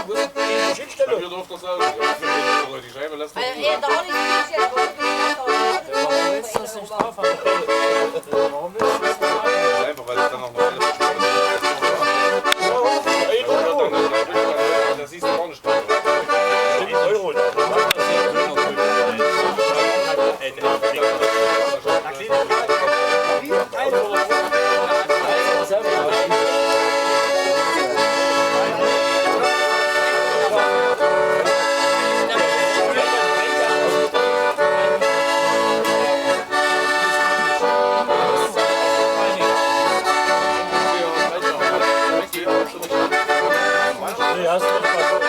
wo ist die Schnittstelle? Wir durften das sagen, ja, die Scheibe lässt man Ja, da habe ich nicht Warum willst du das nicht drauf haben? Warum willst du das nicht drauf haben? einfach, weil es dann auch noch alles das siehst du auch nicht. 10 Euro. Ja, hast du